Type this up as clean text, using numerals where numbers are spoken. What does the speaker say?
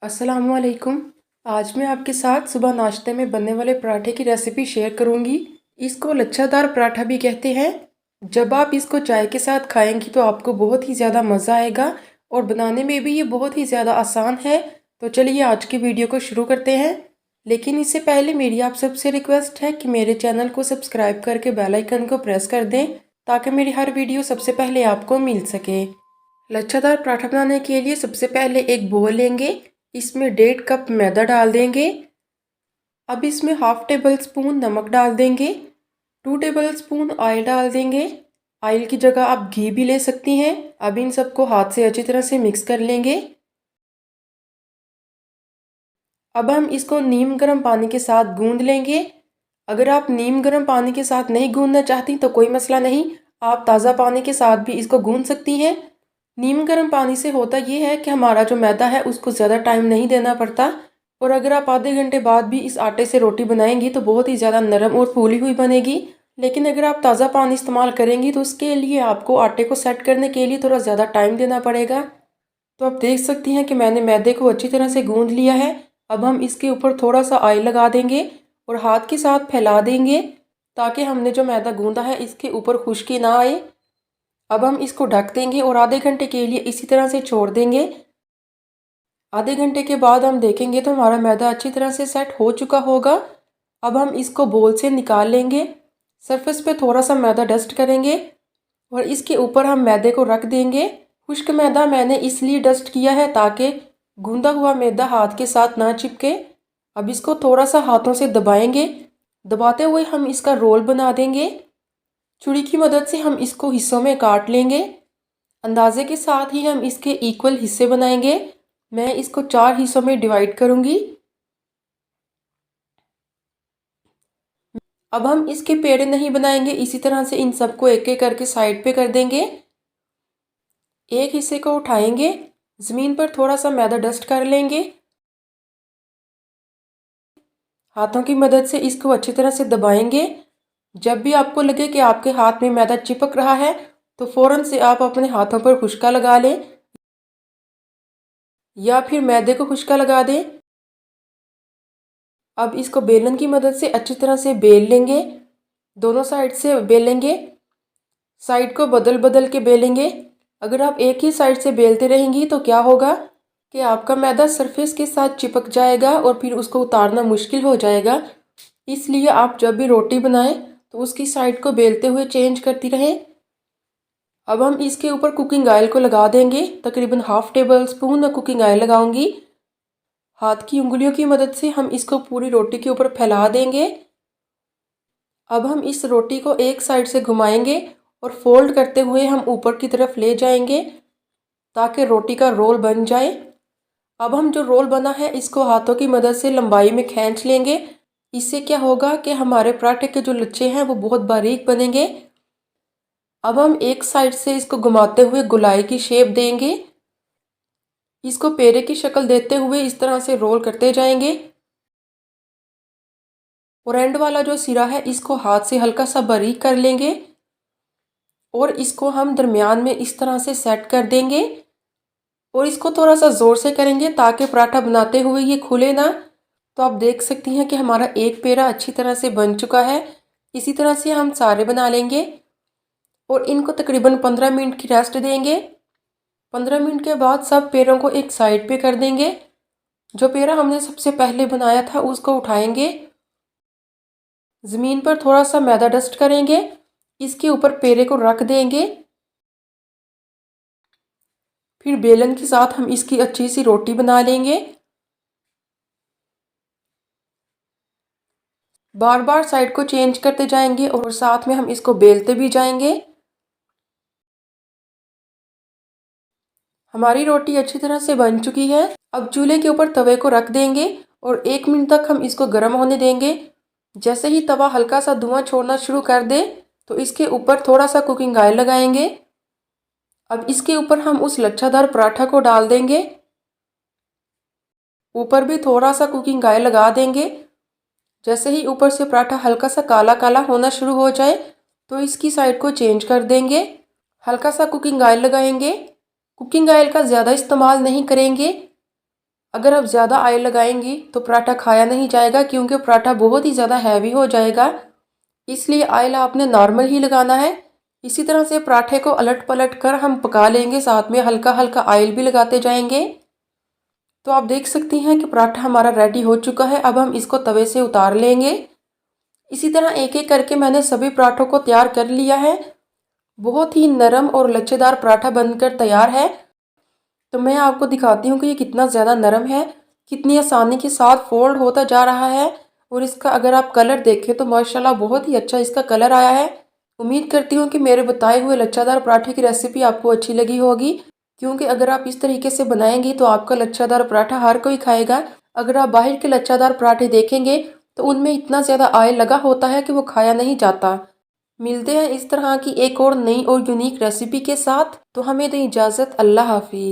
अस्सलामुअलैकुम। आज मैं आपके साथ सुबह नाश्ते में बनने वाले पराठे की रेसिपी शेयर करूंगी। इसको लच्छादार पराठा भी कहते हैं। जब आप इसको चाय के साथ खाएंगी तो आपको बहुत ही ज़्यादा मज़ा आएगा और बनाने में भी ये बहुत ही ज़्यादा आसान है। तो चलिए आज की वीडियो को शुरू करते हैं। लेकिन इससे पहले मेरी आप सबसे रिक्वेस्ट है कि मेरे चैनल को सब्सक्राइब करके बेल आइकन को प्रेस कर दें ताकि मेरी हर वीडियो सबसे पहले आपको मिल सके। लच्छादार पराठा बनाने के लिए सबसे पहले एक बोल लेंगे। इसमें 1.5 कप मैदा डाल देंगे। अब इसमें हाफ टेबल स्पून नमक डाल देंगे। 2 टेबल स्पून ऑयल डाल देंगे। ऑयल की जगह आप घी भी ले सकती हैं। अब इन सबको हाथ से अच्छी तरह से मिक्स कर लेंगे। अब हम इसको नीम गर्म पानी के साथ गूंद लेंगे। अगर आप नीम गर्म पानी के साथ नहीं गूंदना चाहती तो कोई मसला नहीं, आप ताज़ा पानी के साथ भी इसको गूंद सकती हैं। नीम गर्म पानी से होता ये है कि हमारा जो मैदा है उसको ज़्यादा टाइम नहीं देना पड़ता और अगर आप आधे घंटे बाद भी इस आटे से रोटी बनाएंगी तो बहुत ही ज़्यादा नरम और फूली हुई बनेगी। लेकिन अगर आप ताज़ा पानी इस्तेमाल करेंगी तो उसके लिए आपको आटे को सेट करने के लिए थोड़ा ज़्यादा टाइम देना पड़ेगा। तो आप देख सकती हैं कि मैंने मैदे को अच्छी तरह से गूंद लिया है। अब हम इसके ऊपर थोड़ा सा ऑयल लगा देंगे और हाथ के साथ फैला देंगे ताकि हमने जो मैदा गूंदा है इसके ऊपर खुश्की ना आए। अब हम इसको ढक देंगे और आधे घंटे के लिए इसी तरह से छोड़ देंगे। आधे घंटे के बाद हम देखेंगे तो हमारा मैदा अच्छी तरह से सेट हो चुका होगा। अब हम इसको बोल से निकाल लेंगे। सरफेस पे थोड़ा सा मैदा डस्ट करेंगे और इसके ऊपर हम मैदे को रख देंगे। खुश्क मैदा मैंने इसलिए डस्ट किया है ताकि गूंदा हुआ मैदा हाथ के साथ ना चिपके। अब इसको थोड़ा सा हाथों से दबाएंगे। दबाते हुए हम इसका रोल बना देंगे। छुरी की मदद से हम इसको हिस्सों में काट लेंगे। अंदाजे के साथ ही हम इसके इक्वल हिस्से बनाएंगे। मैं इसको 4 हिस्सों में डिवाइड करूंगी। अब हम इसके पेड़े नहीं बनाएंगे, इसी तरह से इन सबको एक एक करके साइड पे कर देंगे। एक हिस्से को उठाएंगे, ज़मीन पर थोड़ा सा मैदा डस्ट कर लेंगे। हाथों की मदद से इसको अच्छी तरह से दबाएंगे। जब भी आपको लगे कि आपके हाथ में मैदा चिपक रहा है तो फ़ौरन से आप अपने हाथों पर खुश्का लगा लें या फिर मैदे को खुश्का लगा दें। अब इसको बेलन की मदद से अच्छी तरह से बेल लेंगे। दोनों साइड से बेलेंगे। साइड को बदल बदल के बेलेंगे। अगर आप एक ही साइड से बेलते रहेंगी तो क्या होगा कि आपका मैदा सरफेस के साथ चिपक जाएगा और फिर उसको उतारना मुश्किल हो जाएगा। इसलिए आप जब भी रोटी बनाएं तो उसकी साइड को बेलते हुए चेंज करती रहें। अब हम इसके ऊपर कुकिंग ऑयल को लगा देंगे। तकरीबन हाफ टेबल स्पून मैं कुकिंग ऑयल लगाऊंगी। हाथ की उंगलियों की मदद से हम इसको पूरी रोटी के ऊपर फैला देंगे। अब हम इस रोटी को एक साइड से घुमाएंगे और फोल्ड करते हुए हम ऊपर की तरफ ले जाएंगे ताकि रोटी का रोल बन जाए। अब हम जो रोल बना है इसको हाथों की मदद से लंबाई में खींच लेंगे। इससे क्या होगा कि हमारे पराठे के जो लच्छे हैं वो बहुत बारीक बनेंगे। अब हम एक साइड से इसको घुमाते हुए गोलाई की शेप देंगे। इसको पेड़े की शक्ल देते हुए इस तरह से रोल करते जाएंगे और एंड वाला जो सिरा है इसको हाथ से हल्का सा बारीक कर लेंगे और इसको हम दरमियान में इस तरह से सेट कर देंगे और इसको थोड़ा सा ज़ोर से करेंगे ताकि पराठा बनाते हुए ये खुले ना। तो आप देख सकती हैं कि हमारा एक पेड़ा अच्छी तरह से बन चुका है। इसी तरह से हम सारे बना लेंगे और इनको तकरीबन 15 मिनट की रेस्ट देंगे। 15 मिनट के बाद सब पेड़ों को एक साइड पे कर देंगे। जो पेड़ा हमने सबसे पहले बनाया था उसको उठाएंगे, ज़मीन पर थोड़ा सा मैदा डस्ट करेंगे, इसके ऊपर पेड़े को रख देंगे। फिर बेलन के साथ हम इसकी अच्छी सी रोटी बना लेंगे। बार बार साइड को चेंज करते जाएंगे और साथ में हम इसको बेलते भी जाएंगे। हमारी रोटी अच्छी तरह से बन चुकी है। अब चूल्हे के ऊपर तवे को रख देंगे और 1 मिनट तक हम इसको गर्म होने देंगे। जैसे ही तवा हल्का सा धुआं छोड़ना शुरू कर दे तो इसके ऊपर थोड़ा सा कुकिंग ऑयल लगाएंगे। अब इसके ऊपर हम उस लच्छादार पराठा को डाल देंगे। ऊपर भी थोड़ा सा कुकिंग ऑयल लगा देंगे। जैसे ही ऊपर से पराठा हल्का सा काला काला होना शुरू हो जाए तो इसकी साइड को चेंज कर देंगे। हल्का सा कुकिंग ऑयल लगाएंगे। कुकिंग ऑयल का ज़्यादा इस्तेमाल नहीं करेंगे। अगर आप ज़्यादा ऑयल लगाएंगी तो पराठा खाया नहीं जाएगा, क्योंकि पराठा बहुत ही ज़्यादा हैवी हो जाएगा। इसलिए ऑयल आपने नॉर्मल ही लगाना है। इसी तरह से पराठे को अलट पलट कर हम पका लेंगे, साथ में हल्का हल्का ऑयल भी लगाते जाएंगे। तो आप देख सकती हैं कि पराठा हमारा रेडी हो चुका है। अब हम इसको तवे से उतार लेंगे। इसी तरह एक एक करके मैंने सभी पराठों को तैयार कर लिया है। बहुत ही नरम और लच्छेदार पराठा बनकर तैयार है। तो मैं आपको दिखाती हूँ कि ये कितना ज़्यादा नरम है, कितनी आसानी के साथ फोल्ड होता जा रहा है। और इसका अगर आप कलर देखें तो माशाल्लाह बहुत ही अच्छा इसका कलर आया है। उम्मीद करती हूँ कि मेरे बताए हुए लच्छादार पराठे की रेसिपी आपको अच्छी लगी होगी, क्योंकि अगर आप इस तरीके से बनाएंगी तो आपका लच्छादार पराठा हर कोई खाएगा। अगर आप बाहर के लच्छादार पराठे देखेंगे तो उनमें इतना ज़्यादा ऑयल लगा होता है कि वो खाया नहीं जाता। मिलते हैं इस तरह की एक और नई और यूनिक रेसिपी के साथ। तो हमें दें इजाज़त। अल्लाह हाफिज़।